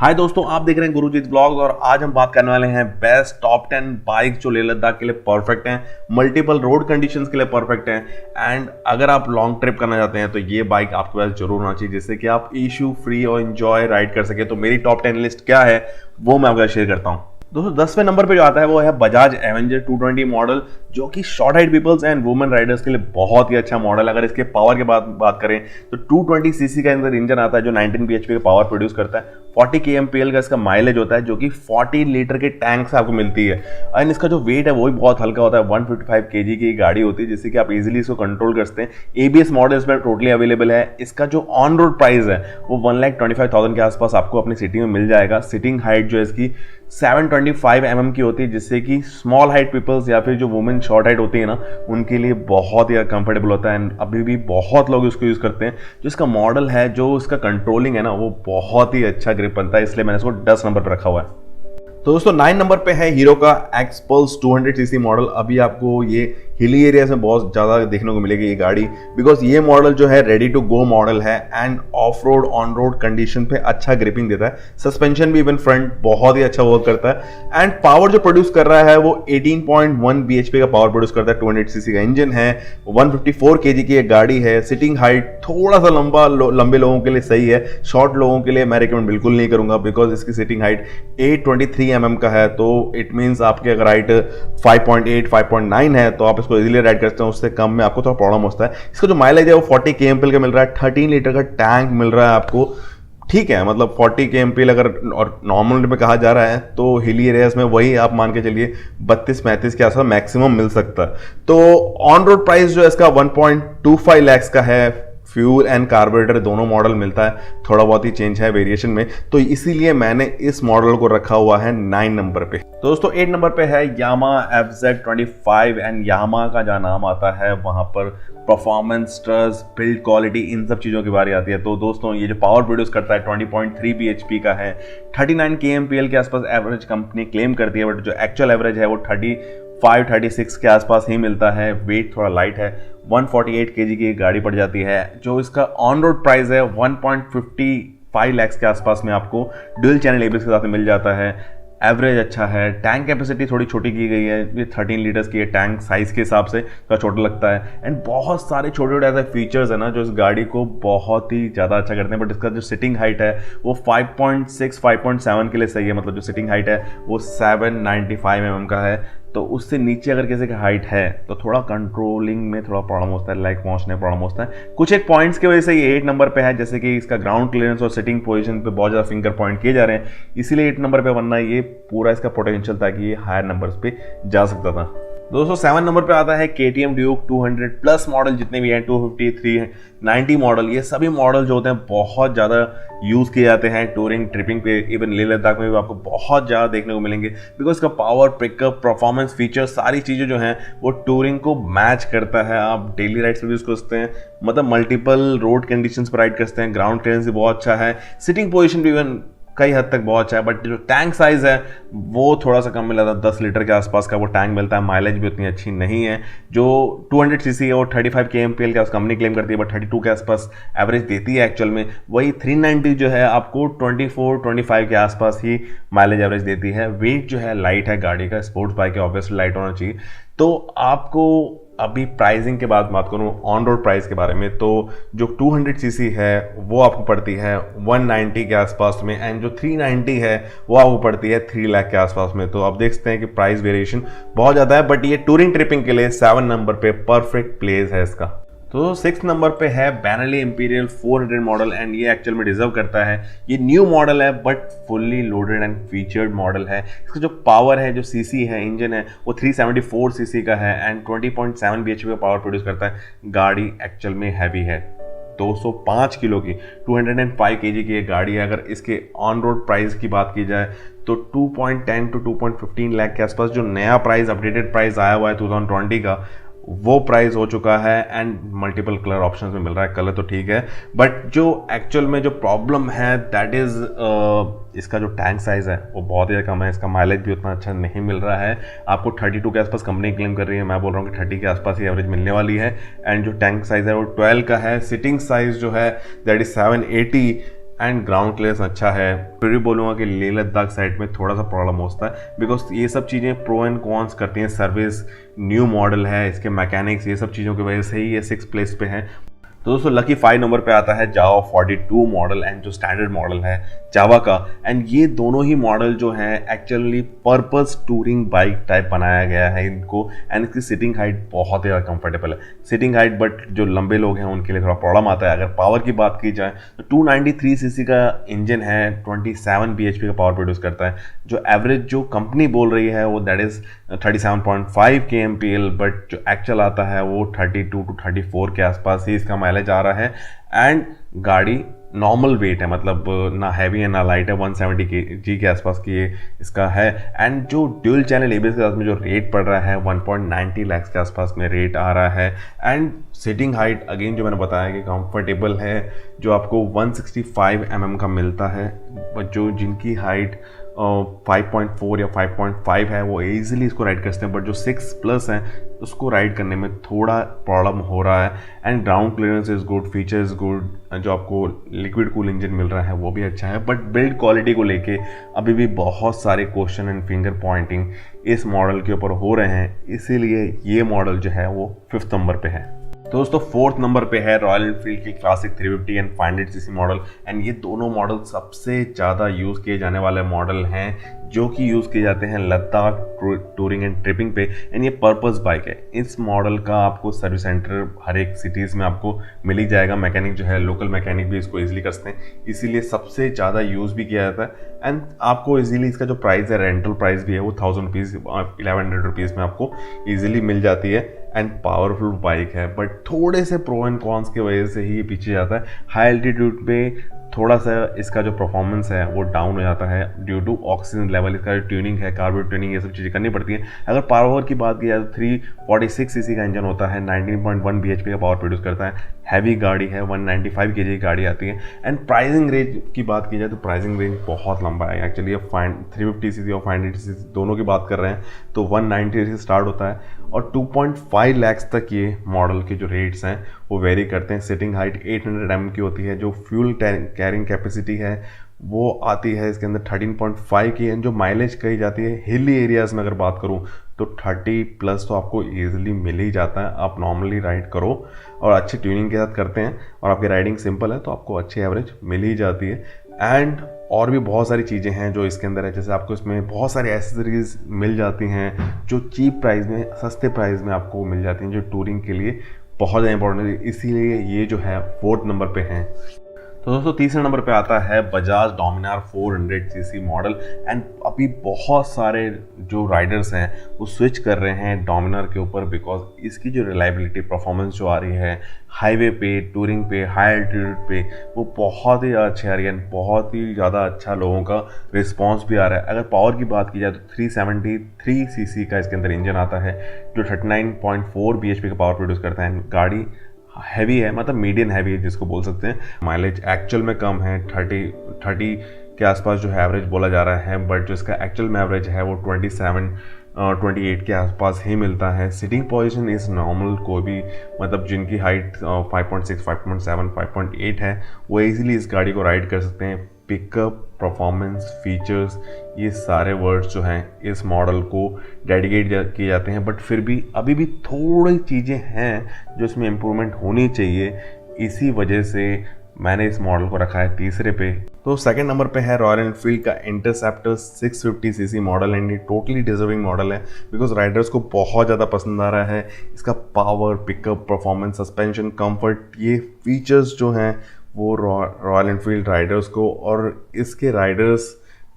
हाय दोस्तों, आप देख रहे हैं गुरुजीत ब्लॉग्स और आज हम बात करने वाले हैं बेस्ट टॉप 10 बाइक जो लेह लद्दाख के लिए परफेक्ट हैं, मल्टीपल रोड कंडीशंस के लिए परफेक्ट हैं। एंड अगर आप लॉन्ग ट्रिप करना चाहते हैं तो ये बाइक आपके पास जरूर होना चाहिए, जिससे कि आप इशू फ्री और एंजॉय राइड कर सके। तो मेरी टॉप 10 लिस्ट क्या है वो मैं आपके साथ शेयर करता हूँ। दोस्तों 10वें नंबर पे जो आता है वो है बजाज एवेंजर 220 मॉडल, जो कि short height peoples and women riders के लिए बहुत ही अच्छा मॉडल। अगर इसके पावर के बात करें तो 220 सीसी का अंदर इंजन आता है जो 19 bhp का पावर प्रोड्यूस करता है। 40 kmpl का इसका माइलेज होता है, जो कि 40 लीटर के टैंक से आपको मिलती है। एंड इसका जो वेट है वो भी बहुत हल्का होता है, 155 kg की गाड़ी होती है, जिससे कि आप इजीली इसको कंट्रोल कर सकते हैं। ABS मॉडल इसमें टोटली अवेलेबल है। इसका जो ऑन रोड प्राइस है वो 1,25,000 के आसपास आपको अपनी सिटी में मिल जाएगा। सिटिंग हाइट जो है इसकी 725 mm की होती है, जिससे कि स्मॉल हाइट पीपल्स या फिर जो वुमेन शॉर्ट हाइट होती है ना, उनके लिए बहुत ही कंफर्टेबल होता है। एंड अभी भी बहुत लोग इसको यूज़ करते हैं। जो इसका मॉडल है, जो इसका कंट्रोलिंग है ना, वो बहुत ही अच्छा ग्रिप बनता है, इसलिए मैंने इसको 10 नंबर पर रखा हुआ है। तो दोस्तों 9 नंबर पे है हीरो का एक्सपल्स 200 सीसी मॉडल। अभी आपको ये हिली एरियाज में बहुत ज़्यादा देखने को मिलेगी ये गाड़ी, बिकॉज ये मॉडल जो है रेडी टू गो मॉडल है end of road on road condition पे अच्छा ग्रिपिंग देता है। सस्पेंशन भी इवन फ्रंट बहुत ही अच्छा वर्क करता है। एंड पावर जो प्रोड्यूस कर रहा है वो 18.1 bhp का पावर प्रोड्यूस करता है। 200 सीसी का इंजन है, 154 kg की एक गाड़ी है। सिटिंग हाइट थोड़ा सा लंबे लोगों के लिए सही है, शॉर्ट लोगों के लिए मैं रिकमेंड बिल्कुल नहीं करूंगा, बिकॉज इसकी सिटिंग हाइट 823 mm का है। तो इट मीन्स आपकी अगर हाइट 5.8 5.9 है तो आप इसको इजीली राइड करते हैं, उससे कम में आपको थोड़ा प्रॉब्लम होता है। इसका जो माइलेज है वो 40 kmpl का मिल रहा है, 13 लीटर का टैंक मिल रहा है आपको। ठीक है, मतलब 40 kmpl अगर और नॉर्मल में कहा जा रहा है तो हिली एरियाज में वही आप मान के चलिए 32-35 के आसपास मैक्सिमम मिल सकता है। तो ऑन रोड प्राइस जो है इसका 1.25 lakhs का है। फ्यूल एंड कार्बोरेटर दोनों मॉडल मिलता है, थोड़ा बहुत ही चेंज है वेरिएशन में, तो इसीलिए मैंने इस मॉडल को रखा हुआ है 9 नंबर पे। तो दोस्तों 8 नंबर पे है यामाहा FZ25 एंड यामाहा का जहाँ नाम आता है वहाँ पर परफॉर्मेंस, ट्रस्ट, बिल्ड क्वालिटी, इन सब चीज़ों की बारी आती है। तो दोस्तों ये जो पावर प्रोड्यूस करता है 20.3 bhp का है, 39 kmpl के आसपास एवरेज कंपनी क्लेम करती है, बट जो एक्चुअल एवरेज है वो 35-36 के आसपास ही मिलता है। वेट थोड़ा लाइट है, 148 kg की गाड़ी पड़ जाती है। जो इसका ऑन रोड प्राइस है 1.55 lakhs के आसपास में आपको डुअल चैनल ABS के साथ मिल जाता है। एवरेज अच्छा है, टैंक कैपेसिटी थोड़ी छोटी की गई है, ये 13 लीटर्स की है, टैंक साइज के हिसाब से थोड़ा छोटा लगता है। एंड बहुत सारे छोटे छोटे ऐसे फीचर्स है ना जो इस गाड़ी को बहुत ही ज़्यादा अच्छा करते हैं। बट इसका जो सिटिंग हाइट है वो 5.6-5.7 के लिए सही है, मतलब जो सिटिंग हाइट है वो 795 mm का है। तो उससे नीचे अगर किसी का हाइट है तो थोड़ा कंट्रोलिंग में थोड़ा प्रॉब्लम होता है, लाइक पहुंचने प्रॉब्लम होता है। कुछ एक पॉइंट्स की वजह से ये 8 नंबर पे है, जैसे कि इसका ग्राउंड क्लियरेंस और सिटिंग पोजीशन पे बहुत ज़्यादा फिंगर पॉइंट किए जा रहे हैं, इसीलिए 8 नंबर पे, वरना ये पूरा इसका पोटेंशियल था कि ये हायर नंबर्स पे जा सकता था। दोस्तों 7 नंबर पे आता है KTM ड्यूक 200 प्लस मॉडल, जितने भी हैं 250, 390 मॉडल, ये सभी मॉडल जो होते हैं बहुत ज़्यादा यूज़ किए जाते हैं टूरिंग ट्रिपिंग पे। इवन लेह लद्दाख में भी आपको बहुत ज़्यादा देखने को मिलेंगे, बिकॉज इसका पावर, पिकअप, परफॉर्मेंस, फीचर, सारी चीज़ें जो हैं वो टूरिंग को मैच करता है। आप डेली राइड्स पर यूज़ कर सकते हैं, मतलब मल्टीपल रोड कंडीशंस पर राइड कर सकते हैं। ग्राउंड क्लियरेंस भी बहुत अच्छा है, सिटिंग पोजिशन भी इवन कई हद तक बहुत अच्छा है। बट जो टैंक साइज है वो थोड़ा सा कम मिला था, 10 लीटर के आसपास का वो टैंक मिलता है। माइलेज भी उतनी अच्छी नहीं है। जो 200 सीसी है वो 35 kmpl का कंपनी क्लेम करती है, बट 32 के आसपास एवरेज देती है एक्चुअल में। वही 390 जो है आपको 24-25 के आसपास ही माइलेज एवरेज देती है। वेट जो है लाइट है गाड़ी का, स्पोर्ट्स बाइक है, ऑब्वियसली लाइट होना चाहिए। तो आपको अभी प्राइसिंग के बाद बात करूँ ऑन रोड प्राइस के बारे में, तो जो 200 सीसी है वो आपको पड़ती है 190 के आसपास में, एंड जो 390 है वो आपको पड़ती है 3 लाख के आसपास में। तो आप देख सकते हैं कि प्राइस वेरिएशन बहुत ज़्यादा है, बट ये टूरिंग ट्रिपिंग के लिए 7 नंबर पे परफेक्ट प्लेस है इसका। तो 6 नंबर पे है बेनेली इंपीरियल 400 मॉडल, एंड ये एक्चुअल में डिजर्व करता है। ये न्यू मॉडल है but fully loaded and featured model है। इसका जो पावर है, जो सीसी है, इंजन है, वो 374 सीसी का है एंड 20.7 bhp का पावर प्रोड्यूस करता है। गाड़ी एक्चुअल में हैवी है, 205 किलो की, 205 kg की एक गाड़ी है। अगर इसके ऑन रोड प्राइस की बात की जाए तो 2.10 to 2.15 लाख के आसपास जो नया प्राइस, अपडेटेड प्राइस आया हुआ है 2020 का, वो प्राइस हो चुका है। एंड मल्टीपल कलर ऑप्शन में मिल रहा है, कलर तो ठीक है, बट जो एक्चुअल में जो प्रॉब्लम है दैट इज इसका जो टैंक साइज है वो बहुत ही कम है। इसका माइलेज भी उतना अच्छा नहीं मिल रहा है। आपको 32 के आसपास कंपनी क्लेम कर रही है, मैं बोल रहा हूँ कि 30 के आसपास ही एवरेज मिलने वाली है। एंड जो टैंक साइज है वो 12 का है। सिटिंग साइज जो है that is 780 and ground clearance अच्छा है। फिर भी बोलूँगा कि लेह लद्दाख साइड में थोड़ा सा प्रॉब्लम होता है, बिकॉज ये सब चीज़ें प्रो एंड कॉन्स करती हैं। सर्विस, न्यू मॉडल है, इसके मैकेनिक्स, ये सब चीज़ों की वजह से ही ये 6 प्लेस पे है। तो दोस्तों लकी 5 नंबर पे आता है जावा 42 मॉडल एंड जो स्टैंडर्ड मॉडल है जावा का। एंड ये दोनों ही मॉडल जो है actually purpose touring bike type बनाया गया है इनको। एंड इसकी सिटिंग हाइट बहुत ही ज़्यादा कंफर्टेबल है सिटिंग हाइट, बट जो लंबे लोग हैं उनके लिए थोड़ा प्रॉब्लम आता है। अगर पावर की बात की जाए तो 293 सीसी का इंजन है, 27 bhp का पावर प्रोड्यूस करता है। जो एवरेज जो कंपनी बोल रही है वो दैट इज 37.5 kmpl, बट जो एक्चुअल आता है वो 32 to 34 के आसपास ही इसका माइलेज आ रहा है। एंड गाड़ी नॉर्मल वेट है, मतलब ना हैवी है ना लाइट है, 170 kg के आसपास की ये इसका है। एंड जो ड्यूल चैनल एबीएस के साथ में जो रेट पड़ रहा है 1.90 लाख के आसपास में रेट आ रहा है। एंड सिटिंग हाइट अगेन जो मैंने बताया कि कंफर्टेबल है, जो आपको 165 mm का मिलता है, बट जो जिनकी हाइट 5.4 या 5.5 है वो इजीली इसको राइड कर सकते हैं, बट जो 6+ है उसको राइड करने में थोड़ा प्रॉब्लम हो रहा है। And ground clearance is good, feature is good, जो आपको लिक्विड कूल इंजन मिल रहा है वो भी अच्छा है। बट बिल्ड क्वालिटी को लेके अभी भी बहुत सारे क्वेश्चन एंड फिंगर पॉइंटिंग इस मॉडल के ऊपर हो रहे हैं, इसीलिए ये मॉडल जो है वो 5th नंबर पे है। तो दोस्तों 4th नंबर पे है रॉयल एनफील्ड की classic 350 and 500 CC model. And ये दोनों मॉडल सबसे ज़्यादा यूज़ किए जाने वाले मॉडल हैं, जो कि यूज़ किए जाते हैं लद्दाख टूरिंग एंड ट्रिपिंग पे। एंड ये पर्पस बाइक है। इस मॉडल का आपको सर्विस सेंटर हर एक सिटीज़ में आपको मिल ही जाएगा। मैकेनिक जो है लोकल मैकेनिक भी इसको ईजिली कर सकते हैं, इसीलिए सबसे ज़्यादा यूज़ भी किया जाता है। एंड आपको इजीली इसका जो प्राइस है, रेंटल प्राइस भी है वो 1000 रुपीज़ 1100 रुपीज़ में आपको ईजिली मिल जाती है। एंड पावरफुल बाइक है, बट थोड़े से प्रो एंड कॉन्स की वजह से ही ये पीछे जाता है। हाई एल्टीट्यूड पे थोड़ा सा इसका जो परफॉर्मेंस है वो डाउन हो जाता है ड्यू टू ऑक्सीजन लेवल। इसका जो ट्यूनिंग है, कार्बोरेट ट्यूनिंग, ये सब चीज़ें करनी पड़ती हैं। अगर पावर की बात की जाए तो 346 सीसी का इंजन होता है, 19.1 bhp का पावर प्रोड्यूस करता है। हैवी गाड़ी है, 195 kg की गाड़ी आती है। एंड प्राइसिंग रेंज की बात की जाए तो प्राइसिंग रेंज बहुत लंबा है एक्चुअली। अब 350 सीसी और 500 सीसी दोनों की बात कर रहे हैं तो 190 से स्टार्ट होता है और 2.5 लाख तक ये मॉडल के जो रेट्स हैं वो वेरी करते हैं। सिटिंग हाइट 800 mm की होती है। जो फ्यूल कैरिंग कैपेसिटी है वो आती है इसके अंदर 13.5 की। एंड जो माइलेज कही जाती है हिली एरियाज़ में अगर बात करूँ तो 30+ तो आपको ईजिली मिल ही जाता है। आप नॉर्मली राइड करो और अच्छी ट्यूनिंग के साथ करते हैं और आपकी राइडिंग सिंपल है तो आपको अच्छी एवरेज मिल ही जाती है। एंड और भी बहुत सारी चीज़ें हैं जो इसके अंदर है, जैसे आपको इसमें बहुत सारी एसेसरीज मिल जाती हैं जो चीप प्राइस में, सस्ते प्राइस में आपको मिल जाती हैं, जो टूरिंग के लिए बहुत ज़्यादा इंपॉर्टेंट है। इसीलिए ये जो है 4th नंबर पे है। तो दोस्तों तीसरे नंबर पे आता है Bajaj Dominar 400 CC model. And अभी बहुत सारे जो राइडर्स हैं वो स्विच कर रहे हैं डोमिनार के ऊपर, बिकॉज इसकी जो रिलायबिलिटी, परफॉर्मेंस जो आ रही है हाईवे पे, टूरिंग पे, हाई एल्टीट्यूड पे, वो बहुत ही अच्छी आ रही है। बहुत ही ज़्यादा अच्छा लोगों का रिस्पॉन्स भी आ रहा है। अगर पावर की बात की जाए तो 373 सीसी का इसके अंदर इंजन आता है जो 39.4 bhp का पावर प्रोड्यूस करता है। गाड़ी हैवी है, मतलब मीडियम हैवी है जिसको बोल सकते हैं। माइलेज एक्चुअल में कम है, 30 के आसपास जो है एवरेज बोला जा रहा है, बट जो इसका एक्चुअल में एवरेज है वो 28 के आसपास ही मिलता है। सिटिंग पोजीशन इस नॉर्मल कोई भी, मतलब जिनकी हाइट 5.6, 5.7, 5.8 है वो इजीली इस गाड़ी को राइड कर सकते हैं। पिकअप, परफॉर्मेंस, फीचर्स, ये सारे वर्ड्स जो हैं इस मॉडल को डेडिकेट किए जाते हैं, बट फिर भी अभी भी थोड़ी चीज़ें हैं जो इसमें इम्प्रूवमेंट होनी चाहिए। इसी वजह से मैंने इस मॉडल को रखा है तीसरे पे। तो सेकंड नंबर पे है रॉयल एनफील्ड का इंटरसेप्टर 650 सीसी मॉडल। एंड ये टोटली डिजर्विंग मॉडल है बिकॉज राइडर्स को बहुत ज़्यादा पसंद आ रहा है। इसका power, pickup, performance, suspension, comfort, ये फीचर्स जो हैं वो रॉयल एनफील्ड राइडर्स को, और इसके राइडर्स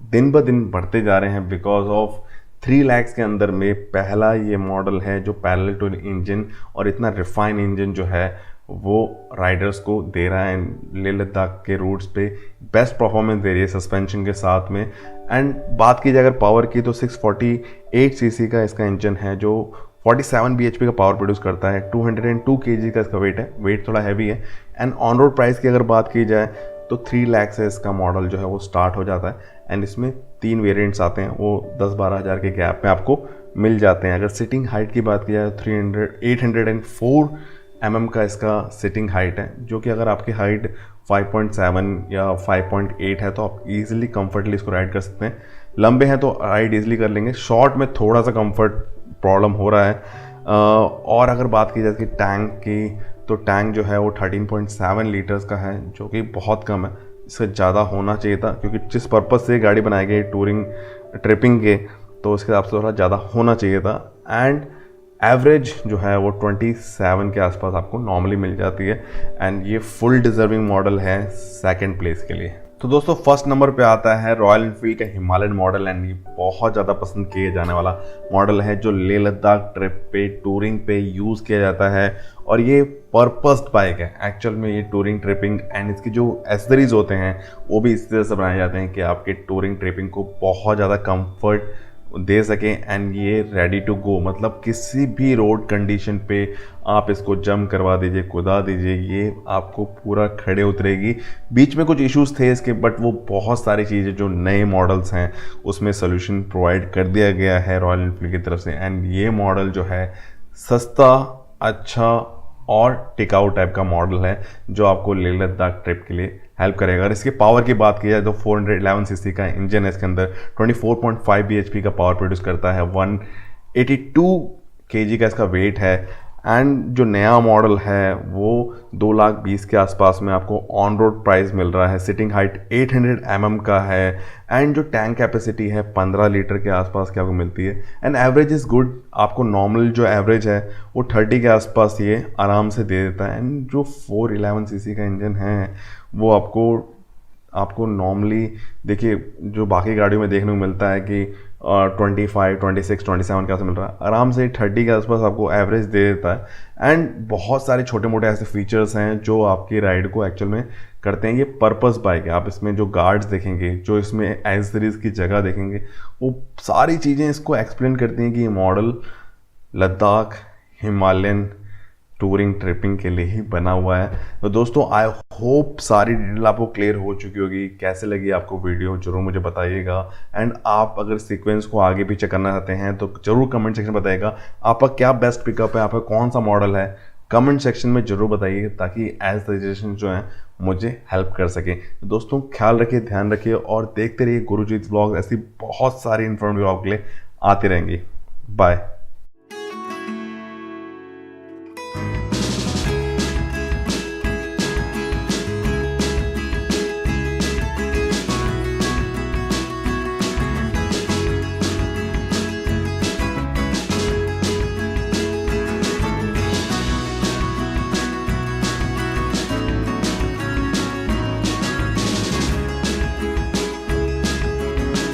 दिन ब दिन बढ़ते जा रहे हैं बिकॉज ऑफ 3 लाख के अंदर में पहला ये मॉडल है जो पैरेलल टू इंजन और इतना रिफाइन इंजन जो है वो राइडर्स को दे रहा है। लेह लद्दाख के रूट्स पे बेस्ट परफॉर्मेंस दे रही है सस्पेंशन के साथ में। एंड बात की जाए अगर पावर की तो 648 सीसी का इसका इंजन है जो 47 bhp का पावर प्रोड्यूस करता है। 202 kg का इसका वेट है, वेट थोड़ा हैवी है। एंड ऑन रोड प्राइस की अगर बात की जाए तो 3 लाख से इसका मॉडल जो है वो स्टार्ट हो जाता है। एंड इसमें 3 वेरिएंट्स आते हैं, वो 10-12 हज़ार के गैप में आपको मिल जाते हैं। अगर सिटिंग हाइट की बात की जाए तो 804 mm का इसका सिटिंग हाइट है, जो कि अगर आपकी हाइट 5.7 या 5.8 है तो आप इजीली कंफर्टली इसको राइड कर सकते हैं। लंबे हैं तो राइड इजीली कर लेंगे, शॉर्ट में थोड़ा सा कंफर्ट प्रॉब्लम हो रहा है। और अगर बात की जाए कि टैंक की, तो टैंक जो है वो 13.7 लीटर्स का है, जो कि बहुत कम है, इससे ज़्यादा होना चाहिए था, क्योंकि जिस पर्पज़ से गाड़ी बनाई गई टूरिंग ट्रिपिंग के, तो उसके हिसाब से थोड़ा ज़्यादा होना चाहिए था। एंड एवरेज जो है वो 27 के आसपास आपको नॉर्मली मिल जाती है, एंड ये फुल डिजर्विंग मॉडल है सेकंड प्लेस के लिए। तो दोस्तों फर्स्ट नंबर पे आता है रॉयल एनफील्ड का हिमालयन मॉडल, एंड ये बहुत ज़्यादा पसंद किए जाने वाला मॉडल है, जो लेह लद्दाख ट्रिप पे टूरिंग पे यूज़ किया जाता है। और ये पर्पस्ड बाइक है एक्चुअल में, ये टूरिंग ट्रिपिंग एंड इसकी जो एसेसरीज होते हैं वो भी इस तरह से बनाए जाते हैं कि आपके टूरिंग ट्रिपिंग को बहुत ज़्यादा कंफर्ट दे सकें। एंड ये रेडी टू गो, मतलब किसी भी रोड कंडीशन पे आप इसको जंप करवा दीजिए, कुदा दीजिए, ये आपको पूरा खड़े उतरेगी। बीच में कुछ इश्यूज थे इसके, बट वो बहुत सारी चीज़ें जो नए मॉडल्स हैं उसमें सोल्यूशन प्रोवाइड कर दिया गया है रॉयल एनफील्ड की तरफ से। एंड ये मॉडल जो है सस्ता, अच्छा और टिकाऊ टाइप का मॉडल है, जो आपको लेह लद्दाख ट्रिप के लिए हेल्प करेगा। अगर इसके पावर की बात की जाए तो 411 सीसी का इंजन है इसके अंदर, 24.5 bhp का पावर प्रोड्यूस करता है, 182 kg का इसका वेट है। एंड जो नया मॉडल है वो 2,20,000 के आसपास में आपको ऑन रोड प्राइस मिल रहा है। सिटिंग हाइट 800 mm का है, एंड जो टैंक कैपेसिटी है 15 लीटर के आसपास की आपको मिलती है। एंड एवरेज इज़ गुड, आपको नॉर्मल जो एवरेज है वो 30 के आसपास ये आराम से दे देता है। एंड जो 411 सीसी का इंजन है वो आपको नॉर्मली देखिए जो बाकी गाड़ियों में देखने को मिलता है कि 25, 26, 27 के आसपास मिल रहा है, आराम से 30 के आसपास आपको एवरेज दे देता है। एंड बहुत सारे छोटे मोटे ऐसे फीचर्स हैं जो आपकी राइड को एक्चुअल में करते हैं। ये पर्पस बाइक है, आप इसमें जो गार्ड्स देखेंगे, जो इसमें एसेसरीज की जगह देखेंगे, वो सारी चीज़ें इसको एक्सप्लेन करती हैं कि ये model Ladakh Himalayan touring tripping के लिए ही बना हुआ है। तो दोस्तों आई होप सारी डिटेल आपको क्लियर हो चुकी होगी। कैसे लगी आपको वीडियो जरूर मुझे बताइएगा। एंड आप अगर सीक्वेंस को आगे पीछे करना चाहते हैं तो जरूर कमेंट सेक्शन में बताइएगा आपका क्या बेस्ट पिकअप है, आपका कौन सा मॉडल है, कमेंट सेक्शन में जरूर बताइए, ताकि एज सजेशन जो है मुझे हेल्प कर सके। तो दोस्तों ख्याल रखिए, ध्यान रखिए और देखते रहिए गुरुजीत व्लॉग। ऐसी बहुत सारी इन्फॉर्मेटिव आपके लिए आती रहेंगी। बाय।